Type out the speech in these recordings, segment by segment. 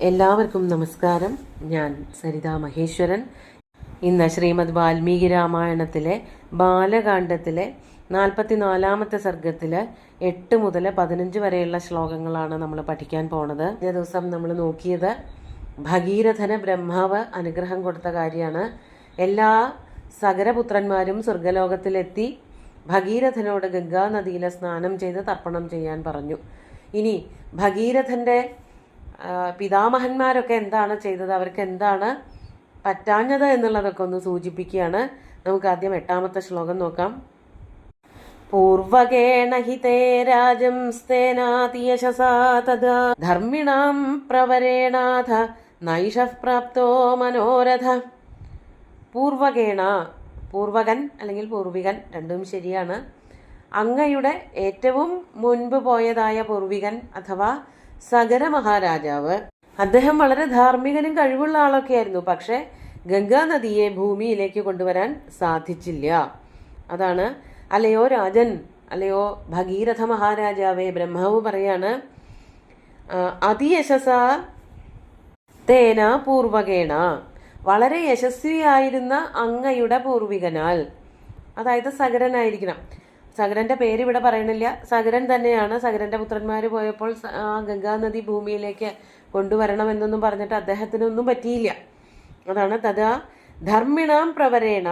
എല്ലാവർക്കും നമസ്കാരം. ഞാൻ സരിതാ മഹേശ്വരൻ. ഇന്ന് ശ്രീമദ് വാൽമീകി രാമായണത്തിലെ ബാലകാണ്ഡത്തിലെ 44-ാമത്തെ സർഗത്തിൽ 8 മുതൽ 15 വരെയുള്ള ശ്ലോകങ്ങളാണ് നമ്മൾ പഠിക്കാൻ പോണത്. ഈ ദിവസം നമ്മൾ നോക്കിയത് ഭഗീരഥന് ബ്രഹ്മാവ് അനുഗ്രഹം കൊടുത്ത കാര്യമാണ്. എല്ലാ സഗരപുത്രന്മാരും സ്വർഗലോകത്തിലെത്തി ഭഗീരഥനോട് ഗംഗാനദിയിലെ സ്നാനം ചെയ്ത് തർപ്പണം ചെയ്യാൻ പറഞ്ഞു. ഇനി ഭഗീരഥൻ്റെ പിതാമഹന്മാരൊക്കെ എന്താണ് ചെയ്തത്, അവർക്ക് എന്താണ് പറ്റാഞ്ഞത് എന്നുള്ളതൊക്കെ ഒന്ന് സൂചിപ്പിക്കുകയാണ്. നമുക്ക് ആദ്യം 8-ാമത്തെ ശ്ലോകം നോക്കാം. പൂർവകേണ ഹിതേ രാജം സ്തേനാതിയശസാ തദാ ധർമ്മിണാം പ്രവരേണാഥ നൈഷഃ പ്രാപ്തോ മനോരഥ. പൂർവകേണ, പൂർവകൻ അല്ലെങ്കിൽ പൂർവികൻ രണ്ടും ശരിയാണ്. അങ്ങയുടെ ഏറ്റവും മുൻപ് പോയതായ പൂർവികൻ അഥവാ സഗര മഹാരാജാവ്, അദ്ദേഹം വളരെ ധാർമ്മികനും കഴിവുള്ള ആളൊക്കെ ആയിരുന്നു. പക്ഷെ ഗംഗാനദിയെ ഭൂമിയിലേക്ക് കൊണ്ടുവരാൻ സാധിച്ചില്ല. അതാണ് അല്ലയോ രാജൻ, അല്ലയോ ഭഗീരഥ മഹാരാജാവേ, ബ്രഹ്മാവ് പറയാണ്, അതിയശസ തേന പൂർവകേണ, വളരെ യശസ്വിയായിരുന്ന അങ്ങയുടെ പൂർവികനാൽ, അതായത് സഗരനായിരിക്കണം. സഗരന്റെ പേര് ഇവിടെ പറയണില്ല, സഗരൻ തന്നെയാണ്. സഗരന്റെ പുത്രന്മാർ പോയപ്പോൾ ഗംഗാനദി ഭൂമിയിലേക്ക് കൊണ്ടുവരണമെന്നൊന്നും പറഞ്ഞിട്ട് അദ്ദേഹത്തിനൊന്നും പറ്റിയില്ല. അതാണ് തഥാ ധർമ്മിണാം പ്രവരേണ,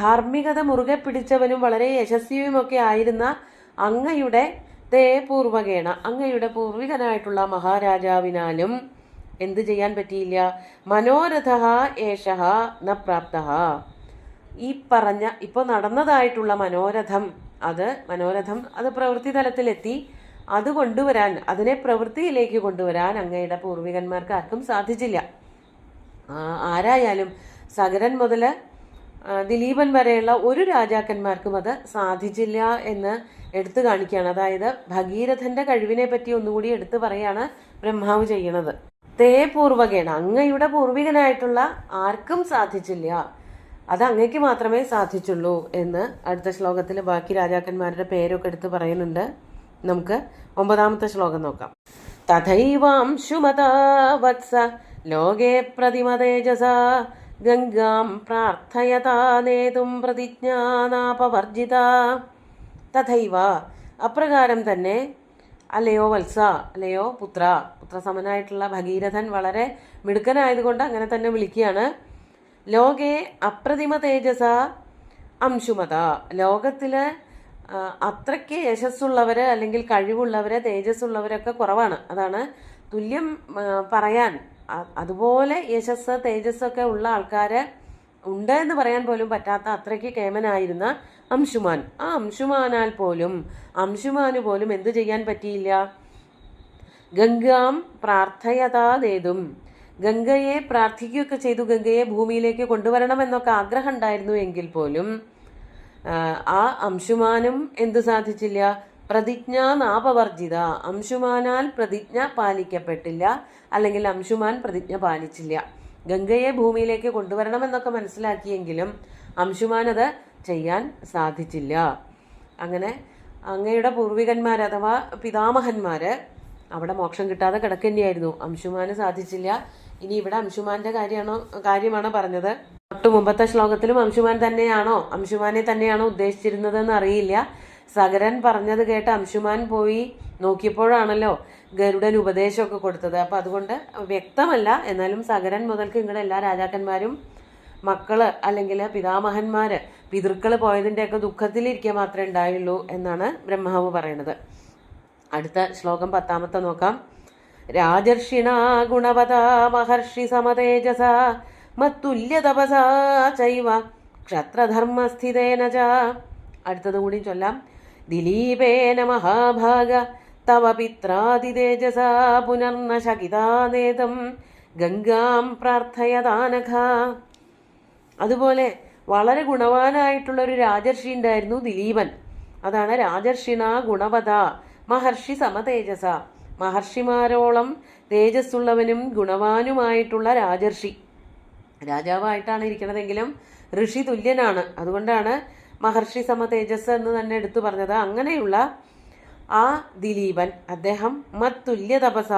ധാർമ്മികത മുറുകെ പിടിച്ചവനും വളരെ യശസ്വിയുമൊക്കെ ആയിരുന്ന അങ്ങയുടെ തേ പൂർവകേണ, അങ്ങയുടെ പൂർവികനായിട്ടുള്ള മഹാരാജാവിനാലും എന്ത് ചെയ്യാൻ പറ്റിയില്ല? മനോരഥ ഏഷഃ ന പ്രാപ്തഃ, ഈ പറഞ്ഞ ഇപ്പോൾ നടന്നതായിട്ടുള്ള മനോരഥം അത് പ്രവൃത്തി തലത്തിലെത്തി. അത് കൊണ്ടുവരാൻ, അതിനെ പ്രവൃത്തിയിലേക്ക് കൊണ്ടുവരാൻ അങ്ങയുടെ പൂർവികന്മാർക്ക് ആർക്കും സാധിച്ചില്ല. ആരായാലും സഗരൻ മുതൽ ദിലീപൻ വരെയുള്ള ഒരു രാജാക്കന്മാർക്കും അത് സാധിച്ചില്ല എന്ന് എടുത്തു കാണിക്കുകയാണ്. അതായത് ഭഗീരഥന്റെ കഴിവിനെ പറ്റി ഒന്നുകൂടി എടുത്തു പറയാണ് ബ്രഹ്മാവ് ചെയ്യണത്. തേ പൂർവകേണ, അങ്ങയുടെ പൂർവികനായിട്ടുള്ള ആർക്കും സാധിച്ചില്ല, അത് അങ്ങയ്ക്ക് മാത്രമേ സാധിച്ചുള്ളൂ എന്ന് അടുത്ത ശ്ലോകത്തിൽ ബാക്കി രാജാക്കന്മാരുടെ പേരൊക്കെ എടുത്ത് പറയുന്നുണ്ട്. നമുക്ക് 9-ാമത്തെ ശ്ലോകം നോക്കാം. തഥൈവാംശുമതാ വത്സ ലോകേ പ്രതിമതേജസ ഗംഗാം പ്രാർത്ഥയതാ നേതും പ്രതിജ്ഞാനാപവർജിത. തഥൈവ, അപ്രകാരം തന്നെ, അല്ലയോ വത്സ, അല്ലയോ പുത്രസമനായിട്ടുള്ള ഭഗീരഥൻ വളരെ മിടുക്കനായതുകൊണ്ട് അങ്ങനെ തന്നെ വിളിക്കുകയാണ്. ലോകേ അപ്രതിമ തേജസ അംശുമത, ലോകത്തില് അത്രയ്ക്ക് യശസ്സുള്ളവര് അല്ലെങ്കിൽ കഴിവുള്ളവര് തേജസ്സുള്ളവരൊക്കെ കുറവാണ്. അതാണ് തുല്യം പറയാൻ, അതുപോലെ യശസ് തേജസ്സൊക്കെ ഉള്ള ആൾക്കാര് ഉണ്ട് എന്ന് പറയാൻ പോലും പറ്റാത്ത അത്രയ്ക്ക് കേമനായിരുന്ന അംശുമാൻ, ആ അംശുമാന് പോലും എന്തു ചെയ്യാൻ പറ്റിയില്ല? ഗംഗാം പ്രാർത്ഥയതാ നേതും, ഗംഗയെ പ്രാർത്ഥിക്കുകയൊക്കെ ചെയ്തു, ഗംഗയെ ഭൂമിയിലേക്ക് കൊണ്ടുവരണമെന്നൊക്കെ ആഗ്രഹം ഉണ്ടായിരുന്നു എങ്കിൽ പോലും ആ അംശുമാനും എന്തു സാധിച്ചില്ല? പ്രതിജ്ഞാനാപവർജിത, അംശുമാനാൽ പ്രതിജ്ഞ പാലിക്കപ്പെട്ടില്ല, അല്ലെങ്കിൽ അംശുമാൻ പ്രതിജ്ഞ പാലിച്ചില്ല. ഗംഗയെ ഭൂമിയിലേക്ക് കൊണ്ടുവരണമെന്നൊക്കെ മനസ്സിലാക്കിയെങ്കിലും അംശുമാൻ അത് ചെയ്യാൻ സാധിച്ചില്ല. അങ്ങനെ അങ്ങയുടെ പൂർവികന്മാർ അഥവാ പിതാമഹന്മാര് അവിടെ മോക്ഷം കിട്ടാതെ കിടക്കേണ്ടിയായിരുന്നു. അംശുമാന് സാധിച്ചില്ല. ഇനി ഇവിടെ അംശുമാന്റെ കാര്യമാണോ പറഞ്ഞത്? തൊട്ട് മുമ്പത്തെ ശ്ലോകത്തിലും അംശുമാനെ തന്നെയാണോ ഉദ്ദേശിച്ചിരുന്നതെന്ന് അറിയില്ല. സഗരൻ പറഞ്ഞത് കേട്ട് അംശുമാൻ പോയി നോക്കിയപ്പോഴാണല്ലോ ഗരുഡൻ ഉപദേശമൊക്കെ കൊടുത്തത്. അപ്പൊ അതുകൊണ്ട് വ്യക്തമല്ല. എന്നാലും സഗരൻ മുതൽക്ക് ഇങ്ങടെ എല്ലാ രാജാക്കന്മാരും മക്കള് അല്ലെങ്കിൽ പിതാമഹന്മാര് പിതൃക്കള് പോയതിൻ്റെയൊക്കെ ദുഃഖത്തിലിരിക്കുക മാത്രമേ ഉണ്ടായുള്ളൂ എന്നാണ് ബ്രഹ്മാവ് പറയണത്. അടുത്ത ശ്ലോകം 10-ാമത്തെ നോക്കാം. രാജർഷിണ ഗുണവതാ മഹർഷി സമതേജസ മത്തുല്യ തപസാ ചൈവ ക്ഷത്രധർമ്മസ്ഥിതേന ച. അടുത്തതും കൂടി ചൊല്ലാം. ദിലീപേന മഹാഭാഗ തവ പിത്രാതിതേജസ പുനർന ശകിതാനേതം ഗംഗാം പ്രാർത്ഥയതാനഘ. അതുപോലെ വളരെ ഗുണവാനായിട്ടുള്ള ഒരു രാജർഷി ഉണ്ടായിരുന്നു ദിലീപൻ. അതാണ് രാജർഷിണ ഗുണവത മഹർഷി സമതേജസ, മഹർഷിമാരോളം തേജസ്സുള്ളവനും ഗുണവാനുമായിട്ടുള്ള രാജർഷി. രാജാവായിട്ടാണ് ഇരിക്കണതെങ്കിലും ഋഷി തുല്യനാണ്. അതുകൊണ്ടാണ് മഹർഷി സമ തേജസ് എന്ന് തന്നെ എടുത്തു പറഞ്ഞത്. അങ്ങനെയുള്ള ആ ദിലീപൻ അദ്ദേഹം മത്തുല്യ തപസ,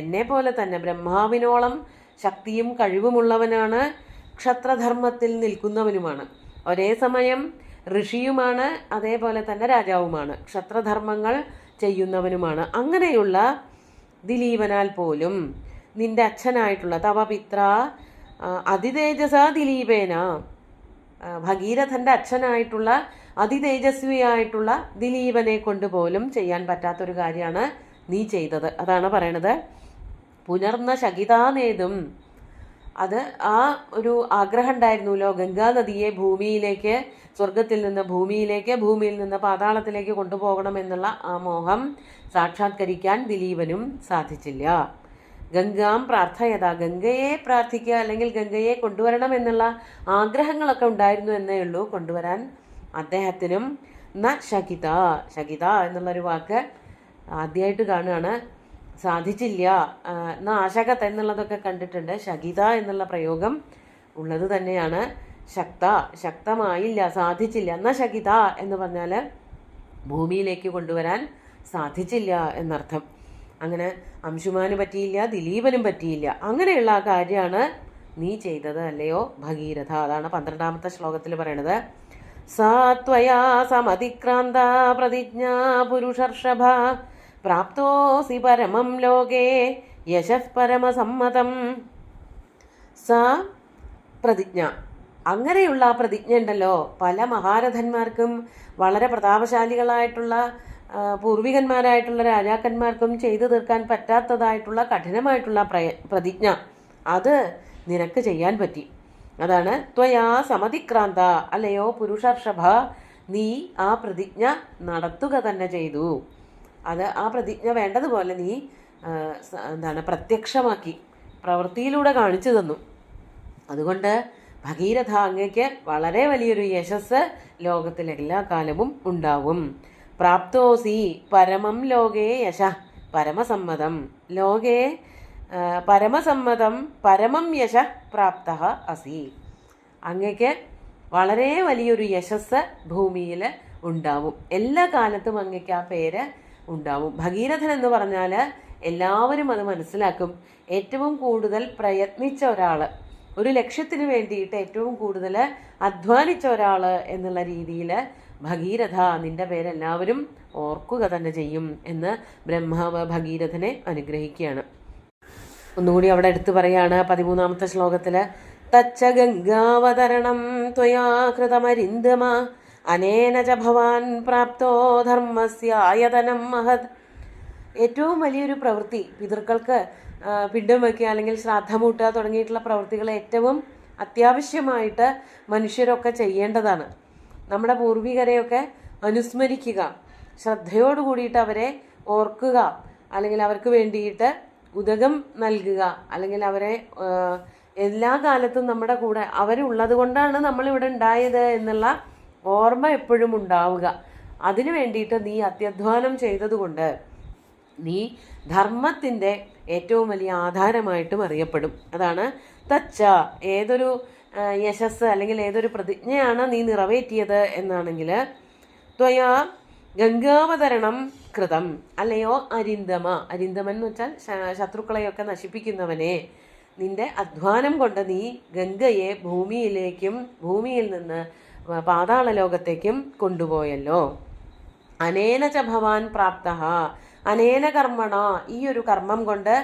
എന്നെ പോലെ തന്നെ ബ്രഹ്മാവിനോളം ശക്തിയും കഴിവുമുള്ളവനാണ്, ക്ഷത്രധർമ്മത്തിൽ നിൽക്കുന്നവനുമാണ്, ഒരേ സമയം ഋഷിയുമാണ്, അതേപോലെ തന്നെ രാജാവുമാണ്, ക്ഷത്രധർമ്മങ്ങൾ ചെയ്യുന്നവനുമാണ്. അങ്ങനെയുള്ള ദിലീപനാൽ പോലും നിന്റെ അച്ഛനായിട്ടുള്ള തവപിത്ര അതിതേജസ ദിലീപേന, ഭഗീരഥന്റെ അച്ഛനായിട്ടുള്ള അതിതേജസ്വിയായിട്ടുള്ള ദിലീപനെ കൊണ്ട് പോലും ചെയ്യാൻ പറ്റാത്തൊരു കാര്യമാണ് നീ ചെയ്തത്. അതാണ് പറയണത്. പുനർന്ന ശകിതാനേതും, അത് ആ ഒരു ആഗ്രഹം ഉണ്ടായിരുന്നല്ലോ, ഗംഗാനദിയെ ഭൂമിയിലേക്ക്, സ്വർഗത്തിൽ നിന്ന് ഭൂമിയിലേക്ക്, ഭൂമിയിൽ നിന്ന് പാതാളത്തിലേക്ക് കൊണ്ടുപോകണം എന്നുള്ള ആ മോഹം സാക്ഷാത്കരിക്കാൻ ദിലീപനും സാധിച്ചില്ല. ഗംഗാം പ്രാർത്ഥയത, ഗംഗയെ പ്രാർത്ഥിക്കുക അല്ലെങ്കിൽ ഗംഗയെ കൊണ്ടുവരണം എന്നുള്ള ആഗ്രഹങ്ങളൊക്കെ ഉണ്ടായിരുന്നു എന്നേ ഉള്ളൂ, കൊണ്ടുവരാൻ അദ്ദേഹത്തിനും ന ശകിത, ശകിത എന്നുള്ളൊരു വാക്ക് ആദ്യമായിട്ട് കാണുകയാണ്, സാധിച്ചില്ല. ആശകത്ത് എന്നുള്ളതൊക്കെ കണ്ടിട്ടുണ്ട്, ശകിത എന്നുള്ള പ്രയോഗം ഉള്ളത് തന്നെയാണ്. ശക്തമായില്ല, സാധിച്ചില്ല. ശകിത എന്ന് പറഞ്ഞാൽ ഭൂമിയിലേക്ക് കൊണ്ടുവരാൻ സാധിച്ചില്ല എന്നർത്ഥം. അങ്ങനെ അംശുമാന് പറ്റിയില്ല, ദിലീപനും പറ്റിയില്ല. അങ്ങനെയുള്ള ആ കാര്യമാണ് നീ ചെയ്തത് അല്ലയോ ഭഗീരഥ. അതാണ് 12ാമത്തെ ശ്ലോകത്തിൽ പറയണത്. സാ ത്വയാ സമതിക്രാന്ത പ്രതിജ്ഞാ പുരുഷർഷഭ പ്രാപ്തോസി പരമം ലോകേ യശഃ പരമസമ്മതം. സാ പ്രതിജ്ഞ, അങ്ങനെയുള്ള ആ പ്രതിജ്ഞ ഉണ്ടല്ലോ, പല മഹാരഥന്മാർക്കും വളരെ പ്രതാപശാലികളായിട്ടുള്ള പൂർവികന്മാരായിട്ടുള്ള രാജാക്കന്മാർക്കും ചെയ്തു തീർക്കാൻ പറ്റാത്തതായിട്ടുള്ള കഠിനമായിട്ടുള്ള പ്രതിജ്ഞ, അത് നിനക്ക് ചെയ്യാൻ പറ്റി. അതാണ് ത്വയാ സമതിക്രാന്ത, അല്ലയോ പുരുഷർഷഭ, നീ ആ പ്രതിജ്ഞ നടത്തുക തന്നെ ചെയ്തു. അത് ആ പ്രതിജ്ഞ വേണ്ടതുപോലെ നീ പ്രത്യക്ഷമാക്കി, പ്രവൃത്തിയിലൂടെ കാണിച്ചു തന്നു. അതുകൊണ്ട് ഭഗീരഥ, അങ്ങയ്ക്ക് വളരെ വലിയൊരു യശസ് ലോകത്തിൽ എല്ലാ കാലവും ഉണ്ടാവും. പ്രാപ്തോസി പരമം ലോകേ യശ പരമസമ്മതം, ലോകേ പരമസമ്മതം പരമം യശ പ്രാപ്ത അസി, അങ്ങയ്ക്ക് വളരെ വലിയൊരു യശസ് ഭൂമിയിൽ ഉണ്ടാവും. എല്ലാ കാലത്തും അങ്ങയ്ക്ക് ആ പേര് ഉണ്ടാവും. ഭഗീരഥൻ എന്ന് പറഞ്ഞാൽ എല്ലാവരും അത് മനസ്സിലാക്കും. ഏറ്റവും കൂടുതൽ പ്രയത്നിച്ച ഒരാൾ, ഒരു ലക്ഷ്യത്തിന് വേണ്ടിയിട്ട് ഏറ്റവും കൂടുതൽ അധ്വാനിച്ച ഒരാൾ എന്നുള്ള രീതിയിൽ ഭഗീരഥ, നിന്റെ പേരെല്ലാവരും ഓർക്കുക തന്നെ ചെയ്യും എന്ന് ബ്രഹ്മാവ് ഭഗീരഥനെ അനുഗ്രഹിക്കുകയാണ്. ഒന്നുകൂടി അവിടെ എടുത്തു പറയാണ് 13ാമത്തെ ശ്ലോകത്തിൽ. തച്ച ഗംഗാവതരണം ത്വയാ കൃതമരിന്ദമ അനേന ച ഭവാൻ പ്രാപ്തോ ധർമ്മസ്യായതനം മഹത്. ഏറ്റവും വലിയൊരു പ്രവൃത്തി, പിതൃക്കൾക്ക് പിണ്ടം വയ്ക്കുക അല്ലെങ്കിൽ ശ്രാദ്ധമൂട്ടുക തുടങ്ങിയിട്ടുള്ള പ്രവൃത്തികൾ ഏറ്റവും അത്യാവശ്യമായിട്ട് മനുഷ്യരൊക്കെ ചെയ്യേണ്ടതാണ്. നമ്മുടെ പൂർവികരെയൊക്കെ അനുസ്മരിക്കുക, ശ്രദ്ധയോട് കൂടിയിട്ട് അവരെ ഓർക്കുക, അല്ലെങ്കിൽ അവർക്ക് വേണ്ടിയിട്ട് ഉദകം നൽകുക, അല്ലെങ്കിൽ അവരെ എല്ലാ കാലത്തും നമ്മുടെ കൂടെ അവരുള്ളത് കൊണ്ടാണ് നമ്മളിവിടെ ഉണ്ടായത് എന്നുള്ള ഓർമ്മ എപ്പോഴും ഉണ്ടാവുക. അതിനു വേണ്ടിയിട്ട് നീ അത്യധ്വാനം ചെയ്തതുകൊണ്ട് നീ ധർമ്മത്തിൻ്റെ ഏറ്റവും വലിയ ആധാരമായിട്ടും അറിയപ്പെടും. അതാണ് തച്ച, ഏതൊരു യശസ് അല്ലെങ്കിൽ ഏതൊരു പ്രതിജ്ഞയാണ് നീ നിറവേറ്റിയത് എന്നാണെങ്കിൽ, ത്വയാ ഗംഗാവതരണം കൃതം, അല്ലയോ അരിന്ദമ, അരിന്ദമൻ എന്ന് വെച്ചാൽ ശത്രുക്കളെയൊക്കെ നശിപ്പിക്കുന്നവനെ, നിന്റെ അധ്വാനം കൊണ്ട് നീ ഗംഗയെ ഭൂമിയിലേക്കും ഭൂമിയിൽ നിന്ന് പാതാള ലോകത്തേക്കും കൊണ്ടുപോയല്ലോ. അനേന ച ഭവാൻ പ്രാപ്ത, അനേന കർമ്മണ, ഈ ഒരു കർമ്മം കൊണ്ട്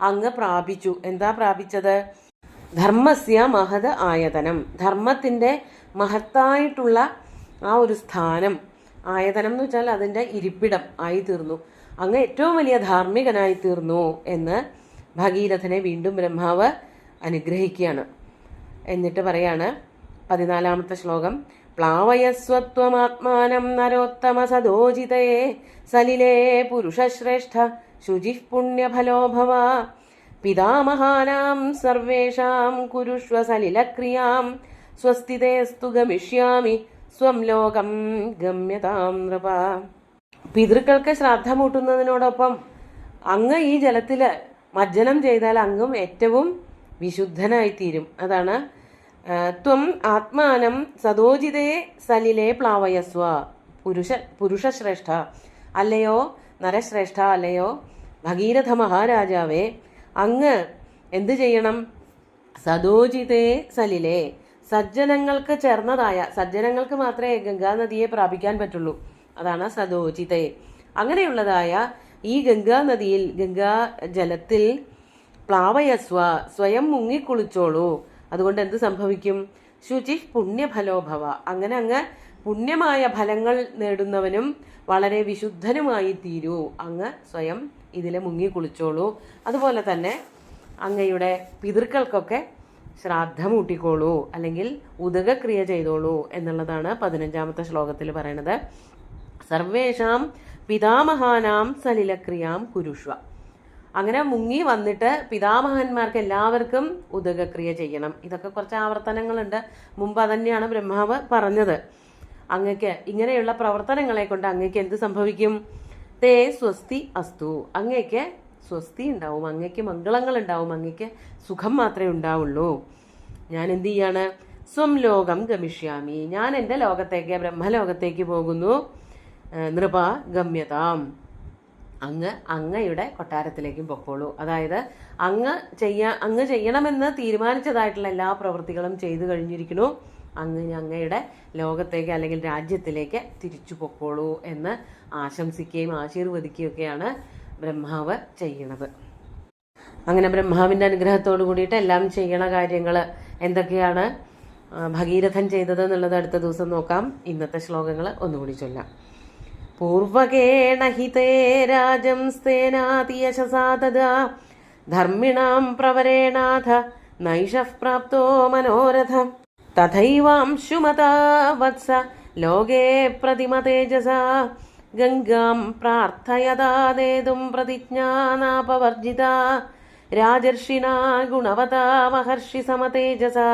അങ്ങ് പ്രാപിച്ചു. എന്താ പ്രാപിച്ചത്? ധർമ്മസ്യ മഹത് ആയതനം, ധർമ്മത്തിൻ്റെ മഹത്തായിട്ടുള്ള ആ ഒരു സ്ഥാനം, ആയതനം എന്ന് വെച്ചാൽ അതിൻ്റെ ഇരിപ്പിടം ആയി തീർന്നു. അങ്ങ് ഏറ്റവും വലിയ ധാർമ്മികനായി തീർന്നു എന്ന് ഭഗീരഥനെ വീണ്ടും ബ്രഹ്മാവ് അനുഗ്രഹിക്കുകയാണ്. എന്നിട്ട് പറയാണ് 14ാമത്തെ ശ്ലോകം. പ്ലാവയസ്വത്വമാത്മാനം നരോത്തമ സദോജിതേ സലിലേ പുരുഷശ്രേഷ്ഠ ശുചിഃ പുണ്യഫലോ ഭവ പിതാമഹാനാം സർവേഷാം കുരുഷ്വ സലിലക്രിയാം സ്വസ്തിതേസ്തു ഗമിഷ്യാമി സ്വം ലോകം ഗമ്യതാം നൃപ. പിതൃക്കൾക്ക് ശ്രാദ്ധമൂട്ടുന്നതിനോടൊപ്പം അങ്ങ് ഈ ജലത്തിൽ മജ്ജനം ചെയ്താൽ അങ്ങും ഏറ്റവും വിശുദ്ധനായിത്തീരും. അതാണ് ത്വം ആത്മാനം സദോജിതേ സലിലേ പ്ലാവയസ്വ പുരുഷശ്രേഷ്ഠ, അല്ലയോ നരശ്രേഷ്ഠ അല്ലയോ ഭഗീരഥ മഹാരാജാവേ, അങ്ങ് എന്ത് ചെയ്യണം? സദോചിതേ സലിലേ, സജ്ജനങ്ങൾക്ക് ചേർന്നതായ, സജ്ജനങ്ങൾക്ക് മാത്രമേ ഗംഗാനദിയെ പ്രാപിക്കാൻ പറ്റുള്ളൂ, അതാണ് സദോചിതേ. അങ്ങനെയുള്ളതായ ഈ ഗംഗാനദിയിൽ, ഗംഗാ ജലത്തിൽ പ്ലാവയസ്വ, സ്വയം മുങ്ങിക്കുളിച്ചോളൂ. അതുകൊണ്ട് എന്ത് സംഭവിക്കും? ശുചി പുണ്യഫലോഭവ, അങ്ങനെ അങ്ങ് പുണ്യമായ ഫലങ്ങൾ നേടുന്നവനും വളരെ വിശുദ്ധനുമായി തീരൂ. അങ്ങ് സ്വയം ഇതിൽ മുങ്ങിക്കുളിച്ചോളൂ. അതുപോലെ തന്നെ അങ്ങയുടെ പിതൃക്കൾക്കൊക്കെ ശ്രാദ്ധമൂട്ടിക്കോളൂ, അല്ലെങ്കിൽ ഉദകക്രിയ ചെയ്തോളൂ എന്നുള്ളതാണ് 15ാമത്തെ ശ്ലോകത്തിൽ പറയണത്. സർവേഷാം പിതാമഹാനാം സലിലക്രിയാം കുരുഷ്വ. അങ്ങനെ മുങ്ങി വന്നിട്ട് പിതാമഹന്മാർക്ക് എല്ലാവർക്കും ഉദകക്രിയ ചെയ്യണം. ഇതൊക്കെ കുറച്ച് ആവർത്തനങ്ങളുണ്ട്. മുമ്പ് അതന്നെയാണ് ബ്രഹ്മാവ് പറഞ്ഞത്. അങ്ങക്ക് ഇങ്ങനെയുള്ള പ്രവർത്തനങ്ങളെ കൊണ്ട് അങ്ങക്ക് എന്ത് സംഭവിക്കും? തേ സ്വസ്തി അസ്തു, അങ്ങക്ക് സ്വസ്തി ഉണ്ടാവും, അങ്ങക്ക് മംഗളങ്ങൾ ഉണ്ടാവും, അങ്ങക്ക് സുഖം മാത്രമേ ഉണ്ടാവുള്ളൂ. ഞാൻ എന്ത് ചെയ്യാണ്? സ്വം ലോകം ഗമിഷ്യാമി, ഞാൻ എൻ്റെ ലോകത്തേക്ക്, ബ്രഹ്മലോകത്തേക്ക് പോകുന്നു. നൃപ ഗമ്യതാം, അങ്ങയുടെ കൊട്ടാരത്തിലേക്കും പൊക്കോളൂ. അതായത് അങ്ങ് ചെയ്യണമെന്ന് തീരുമാനിച്ചതായിട്ടുള്ള എല്ലാ പ്രവൃത്തികളും ചെയ്തു കഴിഞ്ഞിരിക്കുന്നു. അങ്ങയുടെ ലോകത്തേക്ക് അല്ലെങ്കിൽ രാജ്യത്തിലേക്ക് തിരിച്ചു പൊക്കോളൂ എന്ന് ആശംസിക്കുകയും ആശീർവദിക്കുകയൊക്കെയാണ് ബ്രഹ്മാവ് ചെയ്യണത്. അങ്ങനെ ബ്രഹ്മാവിൻ്റെ അനുഗ്രഹത്തോടു കൂടിയിട്ട് എല്ലാം ചെയ്യണ കാര്യങ്ങൾ എന്തൊക്കെയാണ് ഭഗീരഥൻ ചെയ്തത് എന്നുള്ളത് അടുത്ത ദിവസം നോക്കാം. ഇന്നത്തെ ശ്ലോകങ്ങൾ ഒന്നുകൂടി ചൊല്ലാം. പൂർവകേണ ഹിതേ രാജം സ്തേനാതിയശസാ തദാ ധർമ്മിണാം പ്രവരേണാഥ നൈഷഃ പ്രാപ്തോ മനോരഥ തഥൈവാംശുമതാ വത്സ ലോകേ പ്രതിമതേജസാ ഗംഗാം പ്രാർത്ഥയതാ നേതും പ്രതിജ്ഞാനാപവർജിതാ രാജർഷിണാ ഗുണവതാ മഹർഷി സമതേജസാ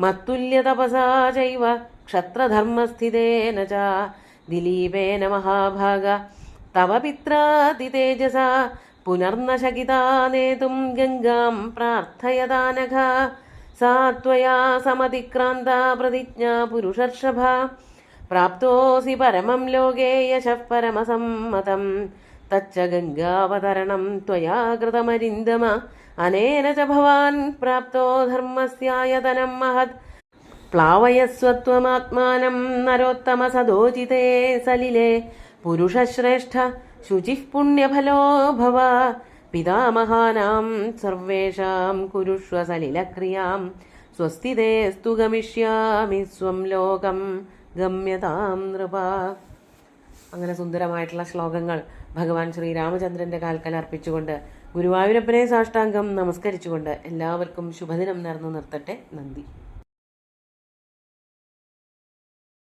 മത്തുല്യതപസാ ചൈവ ക്ഷത്രധർമ്മസ്ഥിതേന ച ദിലീപേന മഹാഭാഗ തവ പിത്രാതിതേജസാ പുനർന ശകിതാ നേതും ഗംഗാം പ്രാർത്ഥയതാനഘ സാ ത്വയാ സമതിക്രാന്താ പ്രതിജ്ഞാ പുരുഷർഷഭ പ്രാപ്തോസി പരമം ലോകേ യശഃ പരമസമ്മതം തച്ച ഗംഗാവതരണം ത്വയാ കൃതമരിന്ദമ അനേന ച ഭവാൻ പ്രാപ്തോ ധർമ്മസ്യായതനം മഹത് പ്ലാവയസ്വത്വമാത്മാനം നരോത്തമ സദോചിതേ സലിലേ പുരുഷശ്രേഷ്ഠ ശുചിഃ പുണ്യഫലോ ഭവ പിതാമഹാനാം സർവേഷാം കുരുഷ്വ സലിലക്രിയാം സ്വസ്തിതേസ്തു ഗമിഷ്യാമി സ്വം ലോകം ഗമ്യതാം നൃപ. അങ്ങനെ സുന്ദരമായിട്ടുള്ള ശ്ലോകങ്ങൾ ഭഗവാൻ ശ്രീരാമചന്ദ്രന്റെ കാൽക്കൽ അർപ്പിച്ചുകൊണ്ട് ഗുരുവായൂരപ്പനെ സാഷ്ടാംഗം നമസ്കരിച്ചുകൊണ്ട് എല്ലാവർക്കും ശുഭദിനം നേർന്നു നിർത്തട്ടെ. നന്ദി.